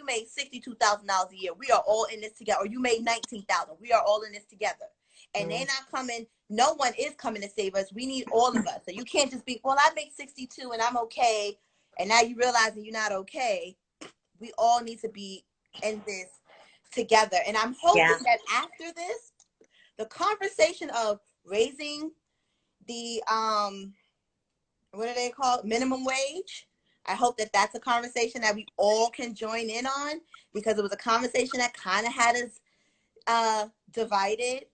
you made $62,000 a year. We are all in this together. Or you made $19,000. We are all in this together. And they're not coming. No one is coming to save us. We need all of us. So you can't just be, well, I make 62 and I'm okay. And now you realize that you're not okay. We all need to be in this together. And I'm hoping that after this, the conversation of raising the what do they call it? Minimum wage. I hope that that's a conversation that we all can join in on, because it was a conversation that kind of had us divided.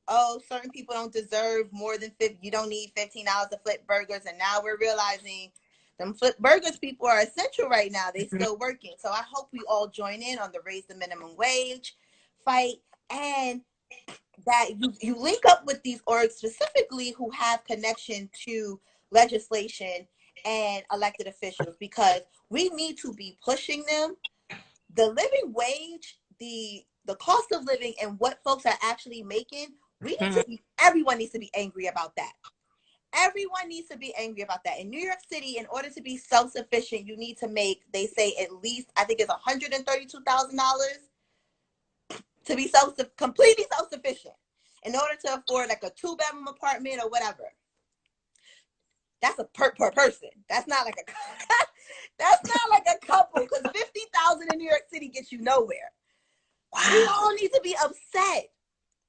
Oh, certain people don't deserve more than 50. You don't need $15 to flip burgers. And now we're realizing them flip burgers people are essential right now. They still working. So I hope we all join in on the raise the minimum wage fight, and that you link up with these orgs specifically who have connection to legislation and elected officials, because we need to be pushing them. The living wage, the cost of living, and what folks are actually making, we need to be, everyone needs to be angry about that. Everyone needs to be angry about that. In New York City, in order to be self-sufficient, you need to make, they say, at least, I think it's $132,000 to be completely self-sufficient in order to afford like a 2-bedroom apartment or whatever. That's a per person. That's not like a that's not like a couple, because 50,000 in New York City gets you nowhere. Wow. We all need to be upset.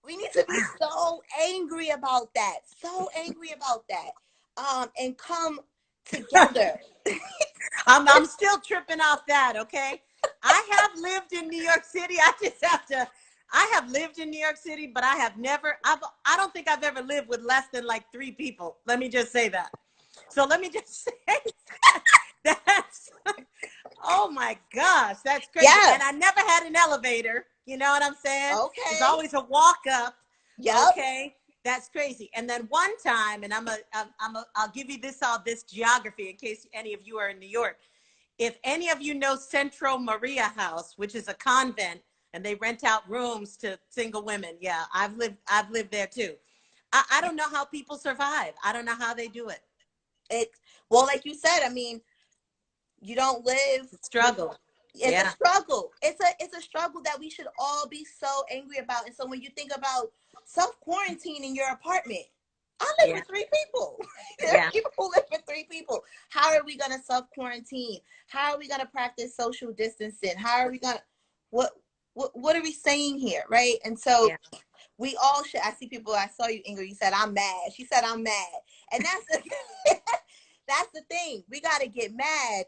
We need to be so angry about that. So angry about that. And come together. I'm still tripping off that, okay? I have lived in New York City. I have lived in New York City, but I don't think I've ever lived with less than like 3 people. Let me just say that. So let me just say that's, oh my gosh, that's crazy. Yes. And I never had an elevator. You know what I'm saying? Okay. It's always a walk up. Yep. Okay. That's crazy. And then one time, and I'll give you this geography in case any of you are in New York. If any of you know Centro Maria House, which is a convent, and they rent out rooms to single women. Yeah, I've lived there too. I don't know how people survive. I don't know how they do it. Well, like you said, I mean, you don't live struggle. It's a struggle. It's a struggle that we should all be so angry about. And so when you think about self-quarantine in your apartment, I live with 3 people. There are people who live with 3 people. How are we going to self-quarantine? How are we going to practice social distancing? How are we going to, what are we saying here, right? And so we all should, I see people, I saw you, Ingrid, you said, I'm mad. She said, I'm mad. And that's the thing. We got to get mad.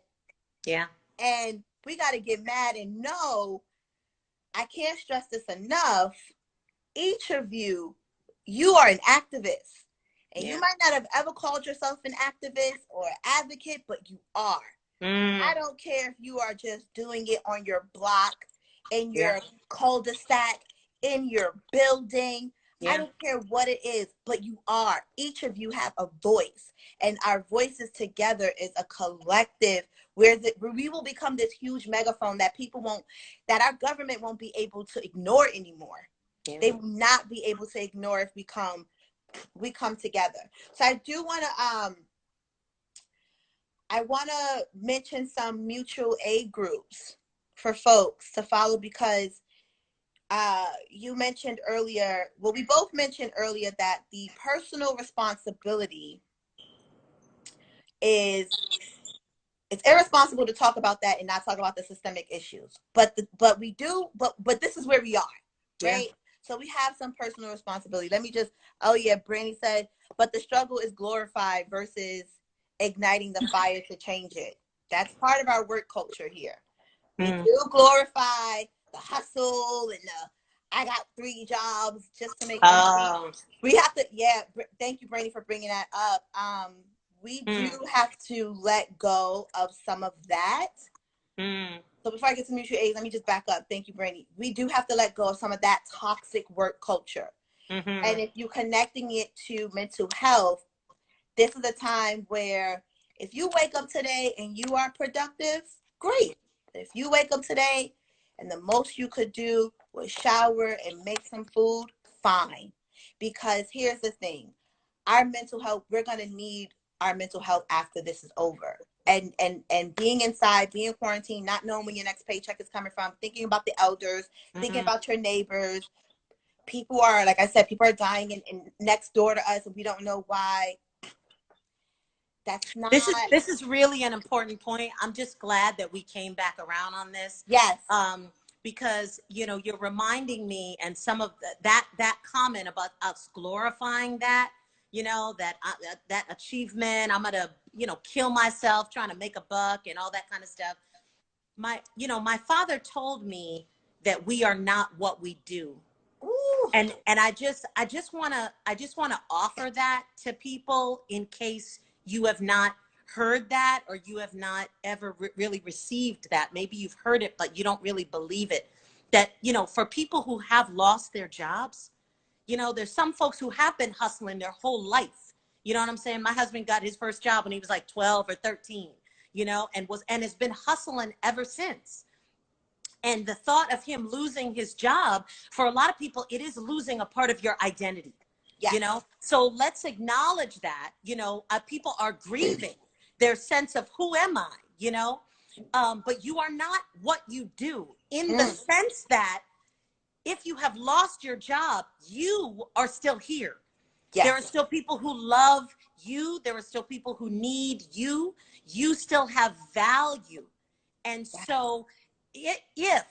Yeah. And we got to get mad and know, I can't stress this enough, each of you are an activist. And you might not have ever called yourself an activist or an advocate, but you are. I don't care if you are just doing it on your block, in your cul-de-sac, in your building. I don't care what it is, but you are. Each of you have a voice. And our voices together is a collective where we will become this huge megaphone that that our government won't be able to ignore anymore. Yeah. They will not be able to ignore if we come together. So I do want to, I want to mention some mutual aid groups for folks to follow, because you mentioned earlier, well, we both mentioned earlier that the personal responsibility it's irresponsible to talk about that and not talk about the systemic issues. But this is where we are, right? Yeah. So we have some personal responsibility. Let me just, Brandy said, but the struggle is glorified versus igniting the fire to change it. That's part of our work culture here. We do glorify the hustle and I got 3 jobs just to make money. We have to, thank you, Brandy, for bringing that up. We do have to let go of some of that. So before I get to mutual aid, let me just back up. Thank you, Brandy. We do have to let go of some of that toxic work culture. And if you're connecting it to mental health, this is a time where if you wake up today and you are productive, great. If you wake up today and the most you could do was shower and make some food, fine. Because here's the thing. Our mental health, we're going to need our mental health after this is over. and being inside, being quarantined, not knowing when your next paycheck is coming from, thinking about the elders, thinking about your neighbors. People are, like I said, people are dying in next door to us and we don't know why. That's not. This is really an important point. I'm just glad that we came back around on this. Yes. Because, you know, you're reminding me, and some of that comment about us glorifying that, you know, that achievement, I'm gonna, you know, kill myself trying to make a buck and all that kind of stuff. My father told me that we are not what we do. Ooh. And I just want to offer that to people in case you have not heard that, or you have not ever really received that. Maybe you've heard it, but you don't really believe it. That, you know, for people who have lost their jobs, you know, there's some folks who have been hustling their whole life. You know what I'm saying? My husband got his first job when he was like 12 or 13, you know, and has been hustling ever since. And the thought of him losing his job, for a lot of people, it is losing a part of your identity. Yes. You know, so let's acknowledge that, you know, people are grieving their sense of who am I, you know, but you are not what you do, in the sense that if you have lost your job, you are still here. Yes. There are still people who love you. There are still people who need you. You still have value. And so if,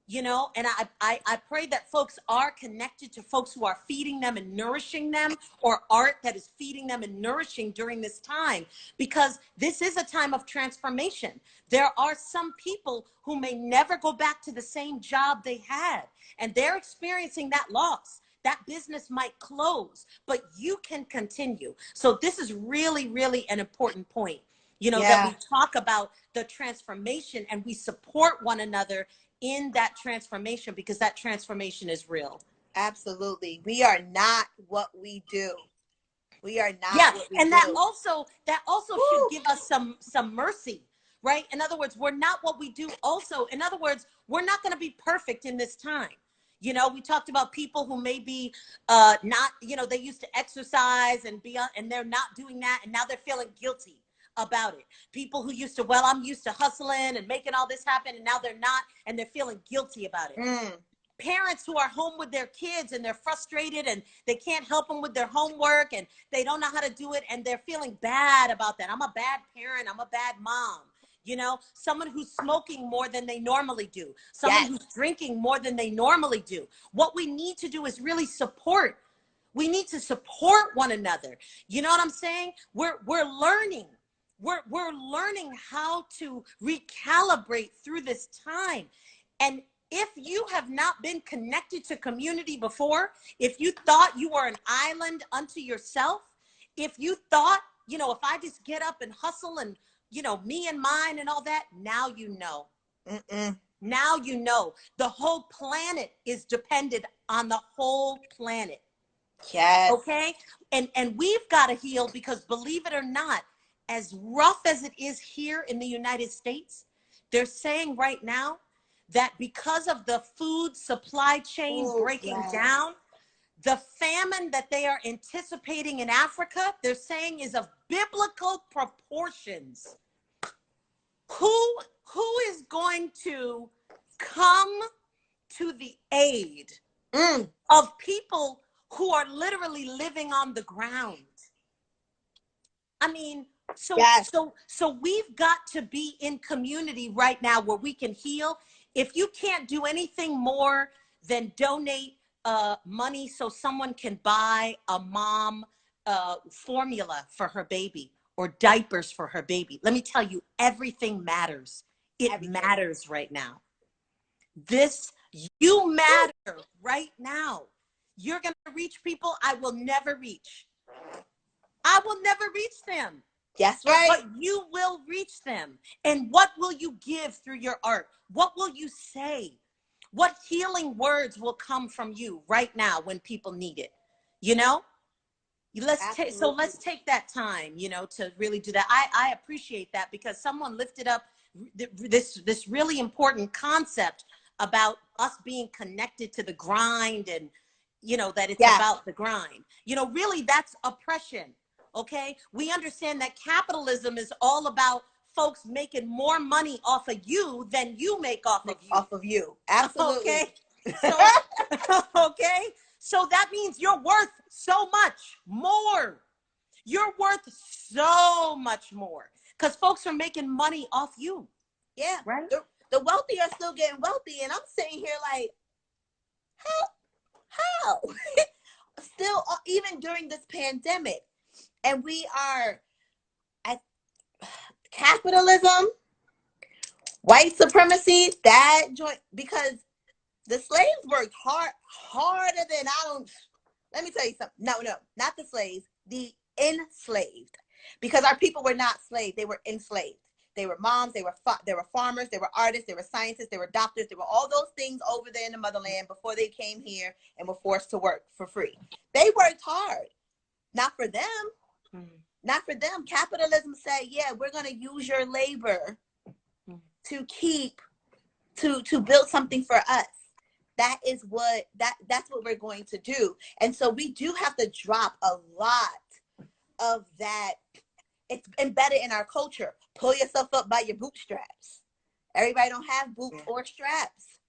you know, and I pray that folks are connected to folks who are feeding them and nourishing them, or art that is feeding them and nourishing during this time, because this is a time of transformation. There are some people who may never go back to the same job they had, and they're experiencing that loss. That business might close, but you can continue. So this is really, really an important point, you know, that we talk about the transformation and we support one another in that transformation, because that transformation is real. Absolutely. We are not what we do. We are not what we do. And that also Woo. Should give us some mercy, right? In other words, we're not what we do also. In other words, we're not going to be perfect in this time. You know, we talked about people who may be not, you know, they used to exercise and and they're not doing that, and now they're feeling guilty about it. People who used to, well, I'm used to hustling and making all this happen, and now they're not, and they're feeling guilty about it. Parents who are home with their kids and they're frustrated and they can't help them with their homework and they don't know how to do it, and they're feeling bad about that. I'm a bad parent. I'm a bad mom. You know, someone who's smoking more than they normally do. Someone who's drinking more than they normally do. What we need to do is really support. We need to support one another. You know what I'm saying? We're learning. We're learning how to recalibrate through this time. And if you have not been connected to community before, if you thought you were an island unto yourself, if you thought, you know, if I just get up and hustle and, you know, me and mine and all that, now you know. Now you know. The whole planet is dependent on the whole planet. Yes. Okay? And we've got to heal, because believe it or not, as rough as it is here in the United States, they're saying right now that because of the food supply chain breaking down, the famine that they are anticipating in Africa, they're saying is of biblical proportions. Who is going to come to the aid of people who are literally living on the ground? I mean, so we've got to be in community right now where we can heal. If you can't do anything more than donate money so someone can buy a mom formula for her baby or diapers for her baby, let me tell you, everything matters. It matters right now. You matter right now. You're going to reach people I will never reach. I will never reach them. That's right. But you will reach them. And what will you give through your art? What will you say? What healing words will come from you right now when people need it? You know? Let's take that time, you know, to really do that. I appreciate that, because someone lifted up this really important concept about us being connected to the grind, and, you know, that it's about the grind. You know, really, that's oppression. Okay, we understand that capitalism is all about folks making more money off of you than you make off of you. Off of you. Absolutely. Okay. So, okay. So that means you're worth so much more. You're worth so much more because folks are making money off you. Yeah. Right. The wealthy are still getting wealthy. And I'm sitting here like, how? Still, even during this pandemic. And we are at capitalism, white supremacy, that joint, because the slaves worked harder than let me tell you something. No, not the slaves, the enslaved. Because our people were not slaves, they were enslaved. They were moms, they were farmers, they were artists, they were scientists, they were doctors, they were all those things over there in the motherland before they came here and were forced to work for free. They worked hard. Not for them. Not for them. Capitalism said, yeah, we're going to use your labor to build something for us. That's what we're going to do. And so we do have to drop a lot of that. It's embedded in our culture. Pull yourself up by your bootstraps. Everybody don't have boots or straps.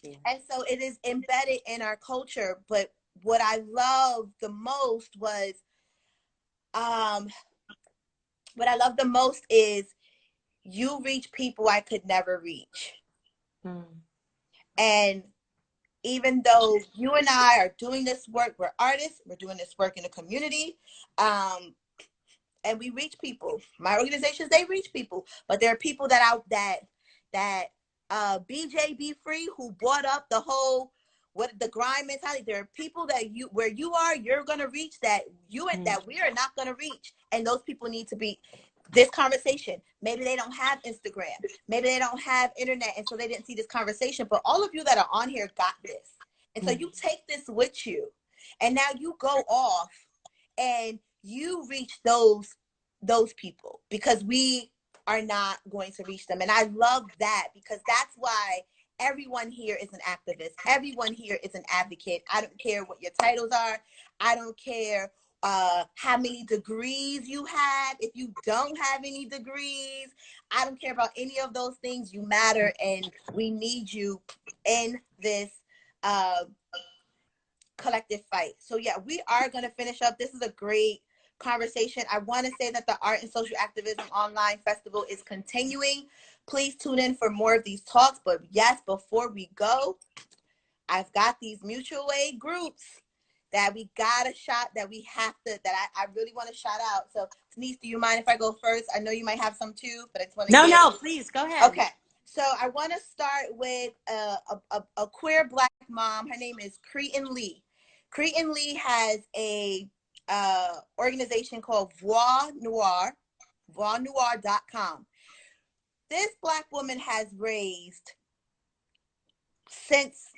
Yeah. And so it is embedded in our culture. But what I loved the most was, is you reach people I could never reach. And even though you and I are doing this work, we're artists, we're doing this work in the community, and we reach people. My organizations, they reach people, but there are people that BJ Be Free, who brought up the whole the grind mentality. There are people that where you are, you're gonna reach that that we are not gonna reach, and those people need to be. This conversation, maybe they don't have Instagram, maybe they don't have internet, and so they didn't see this conversation, but all of you that are on here got this. And so you take this with you, and now you go off and you reach those people, because we are not going to reach them. And I love that, because that's why everyone here is an activist. Everyone here is an advocate. I don't care what your titles are. I don't care how many degrees you have. If you don't have any degrees, I don't care about any of those things. You matter, and we need you in this collective fight. So yeah, we are going to finish up. This is a great conversation. I want to say that the Art and Social Activism Online Festival is continuing. Please tune in for more of these talks. But yes, before we go, I've got these mutual aid groups that we got a shot, that we have to, that I really want to shout out. So Denise, do you mind if I go first? I know you might have some too, but I just want to No, please go ahead. Okay. So I want to start with a queer Black mom. Her name is Cretin Lee. Cretin Lee has a organization called Voix Noir, voixnoir.com. This Black woman has raised, since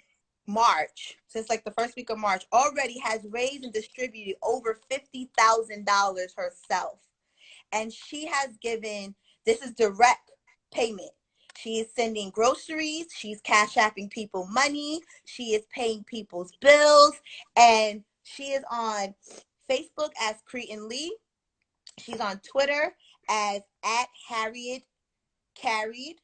March, since like the first week of March, already has raised and distributed over $50,000 herself. And she has given, this is direct payment. She is sending groceries. She's cash apping people money. She is paying people's bills. And she is on Facebook as Cretin Lee. She's on Twitter as @Harriet Carried.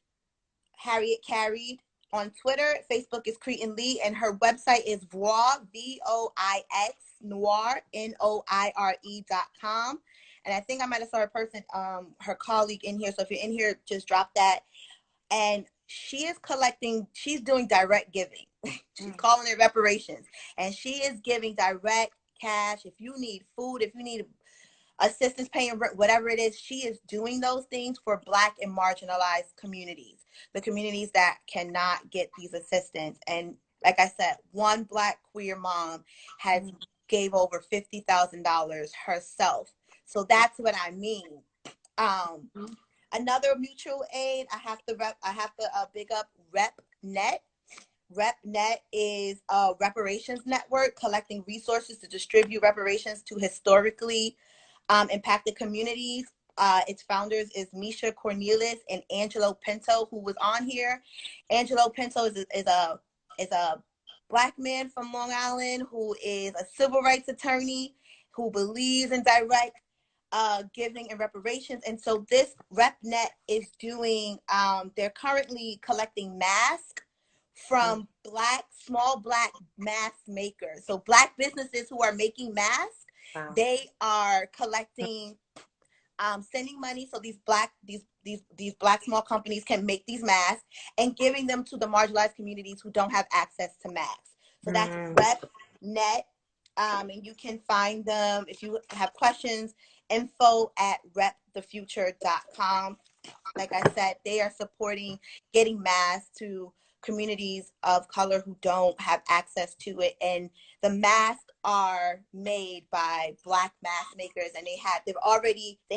On Twitter. Facebook is Cretin Lee, and her website is Voix, VOIX, Noir, NOIRE.com. And I think I might have saw her colleague in here. So if you're in here, just drop that. And she is she's doing direct giving. She's calling it reparations. And she is giving direct cash. If you need food, if you need assistance paying rent, whatever it is, she is doing those things for Black and marginalized communities, the communities that cannot get these assistance. And like I said, one Black queer mom has gave over $50,000 herself. So that's what I mean. Another mutual aid, I have to big up RepNet. RepNet is a reparations network collecting resources to distribute reparations to historically impacted communities. Its founders is Misha Cornelius and Angelo Pinto, who was on here. Angelo Pinto is a Black man from Long Island who is a civil rights attorney who believes in direct giving and reparations. And so this RepNet is doing, they're currently collecting masks from small black mask makers. So black businesses who are making masks, Wow. they are collecting, sending money so these black small companies can make these masks and giving them to the marginalized communities who don't have access to masks. So that's RepNet. And you can find them if you have questions, info@repthefuture.com. Like I said, they are supporting getting masks to communities of color who don't have access to it. And the masks are made by black mask makers, and they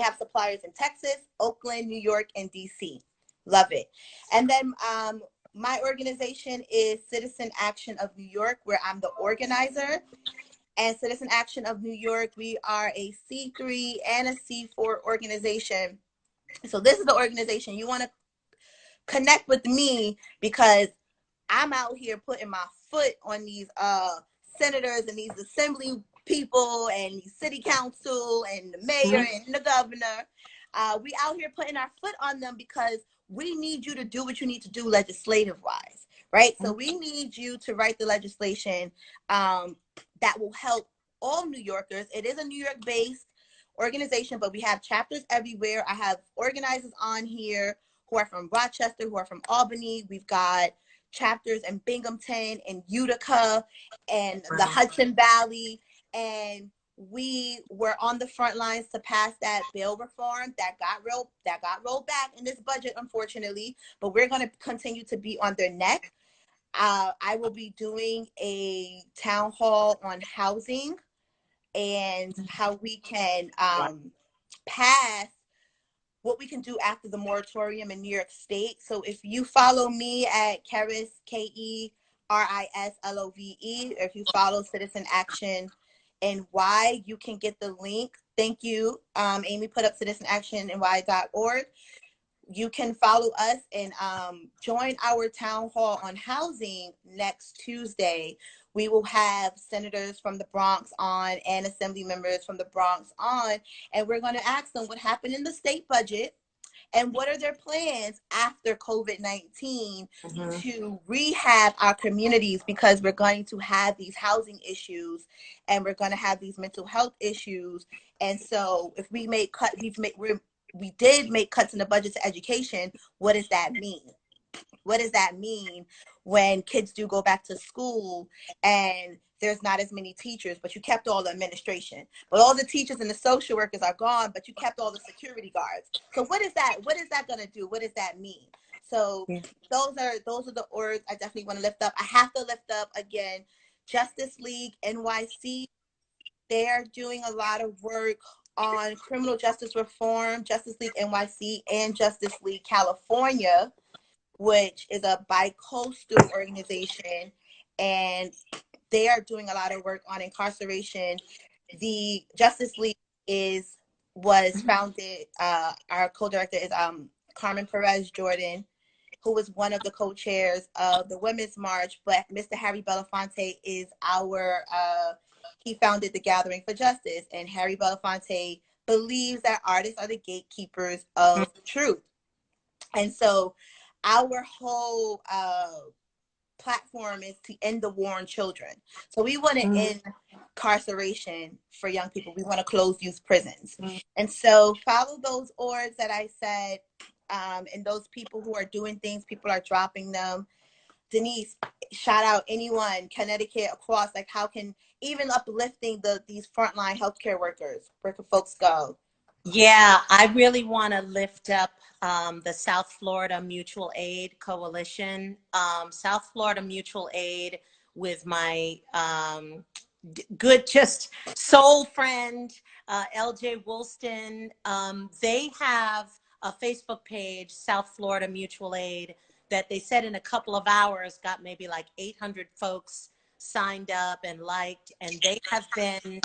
have suppliers in Texas, Oakland, New York, and DC. Love it. And then my organization is Citizen Action of New York, where I'm the organizer. And Citizen Action of New York, we are a C3 and a C4 organization. So this is the organization you want to connect with me, because I'm out here putting my foot on these senators and these assembly people and the city council and the mayor and the governor. We out here putting our foot on them because we need you to do what you need to do legislative wise, right? So we need you to write the legislation that will help all New Yorkers. It is a New York based organization, but we have chapters everywhere. I have organizers on here who are from Rochester, who are from Albany. We've got chapters in Binghamton and Utica and the Hudson Valley. And we were on the front lines to pass that bail reform that got rolled back in this budget, unfortunately, but we're going to continue to be on their neck. I will be doing a town hall on housing and how we can pass what we can do after the moratorium in New York State. So if you follow me at Keris, KERISLOVE, or if you follow Citizen Action NY, you can get the link. Thank you. Amy put up citizenactionny.org. You can follow us and join our town hall on housing next Tuesday. We will have senators from the Bronx on and assembly members from the Bronx on, and we're going to ask them what happened in the state budget and what are their plans after COVID-19 to rehab our communities, because we're going to have these housing issues and we're going to have these mental health issues. And so if we make we did make cuts in the budget to education, what does that mean? What does that mean when kids do go back to school and there's not as many teachers, but you kept all the administration, but all the teachers and the social workers are gone, but you kept all the security guards? So what is that going to do? What does that mean? So those are the orgs I definitely want to lift up. I have to lift up again Justice League NYC. They're doing a lot of work on criminal justice reform. Justice League NYC and Justice League California, which is a bi-coastal organization, and they are doing a lot of work on incarceration. The Justice League was founded, our co-director is Carmen Perez Jordan, who was one of the co-chairs of the Women's March, but Mr. Harry Belafonte is he founded the Gathering for Justice, and Harry Belafonte believes that artists are the gatekeepers of truth. And so our whole platform is to end the war on children. So we want to end incarceration for young people. We want to close youth prisons. And so follow those orgs that I said, and those people who are doing things, people are dropping them. Denise, shout out anyone, Connecticut, across, like how can even uplifting these frontline healthcare workers, where can folks go? Yeah, I really want to lift up the South Florida Mutual Aid Coalition. South Florida Mutual Aid, with my good, just soul friend, LJ Woolston. They have a Facebook page, South Florida Mutual Aid, that they said in a couple of hours got maybe like 800 folks signed up and liked, and they have been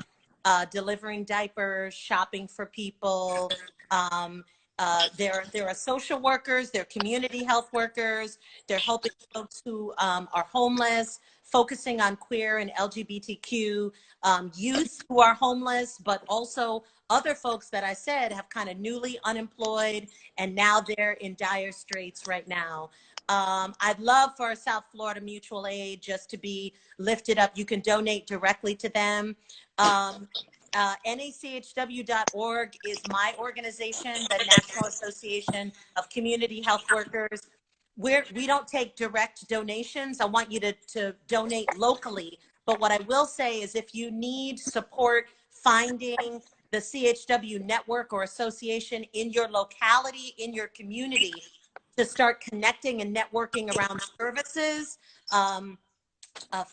delivering diapers, shopping for people, There are social workers, there are community health workers, they're helping folks who are homeless, focusing on queer and LGBTQ youth who are homeless, but also other folks that I said have kind of newly unemployed and now they're in dire straits right now. I'd love for South Florida Mutual Aid just to be lifted up. You can donate directly to them. NACHW.org is my organization, the National Association of Community Health Workers. We don't take direct donations. I want you to donate locally. But what I will say is if you need support finding the CHW network or association in your locality, in your community, to start connecting and networking around services,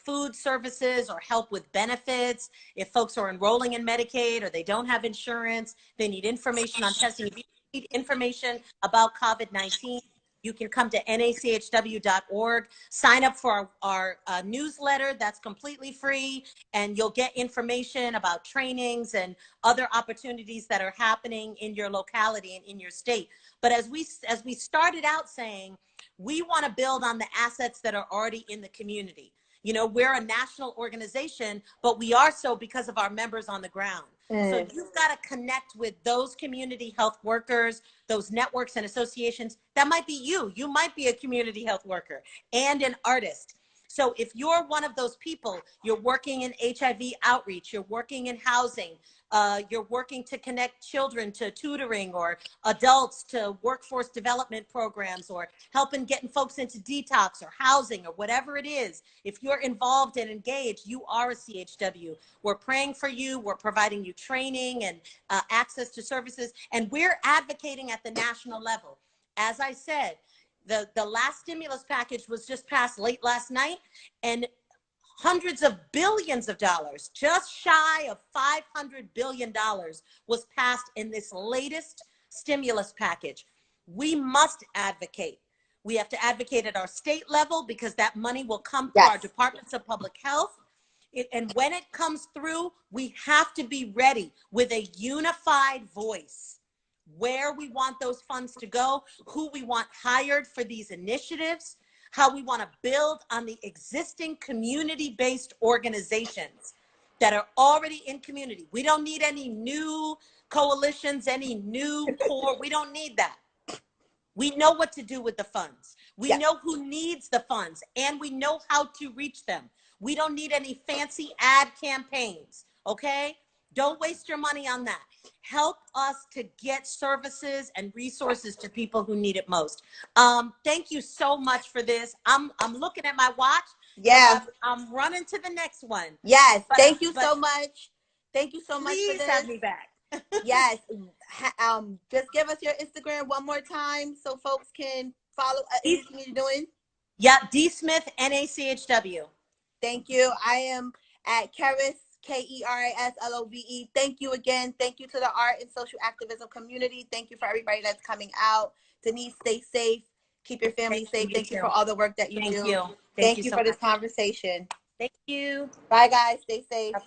food services or help with benefits. If folks are enrolling in Medicaid or they don't have insurance, they need information on testing. If you need information about COVID-19, you can come to NACHW.org, sign up for our newsletter that's completely free, and you'll get information about trainings and other opportunities that are happening in your locality and in your state. But as we started out saying, we want to build on the assets that are already in the community. You know, we're a national organization, but we are so because of our members on the ground. So you've got to connect with those community health workers, those networks and associations. That might be you. You might be a community health worker and an artist. So if you're one of those people, you're working in HIV outreach, you're working in housing, you're working to connect children to tutoring or adults to workforce development programs or helping getting folks into detox or housing or whatever it is. If you're involved and engaged, you are a CHW. We're praying for you. We're providing you training and access to services. And we're advocating at the national level. As I said, the last stimulus package was just passed late last night, and hundreds of billions of dollars, just shy of $500 billion was passed in this latest stimulus package. We must advocate. We have to advocate at our state level because that money will come through our departments of public health. And when it comes through, we have to be ready with a unified voice where we want those funds to go, who we want hired for these initiatives, how we want to build on the existing community-based organizations that are already in community. We don't need any new coalitions, any new core. We don't need that. We know what to do with the funds. We know who needs the funds, and we know how to reach them. We don't need any fancy ad campaigns, okay? Don't waste your money on that. Help us to get services and resources to people who need it most. Thank you so much for this. I'm looking at my watch. Yeah. So I'm running to the next one. Yes. Thank you so much. Thank you so much for this. Please have me back. Yes. Just give us your Instagram one more time so folks can follow anything you're doing. Yeah, D Smith, NACHW. Thank you. I am at Keris, KERISLOVE. Thank you again. Thank you to the art and social activism community. Thank you for everybody that's coming out. Denise, stay safe. Keep your family safe. Thank you for all the work that you do. Thank you for this conversation. Thank you. Bye, guys. Stay safe. Bye-bye.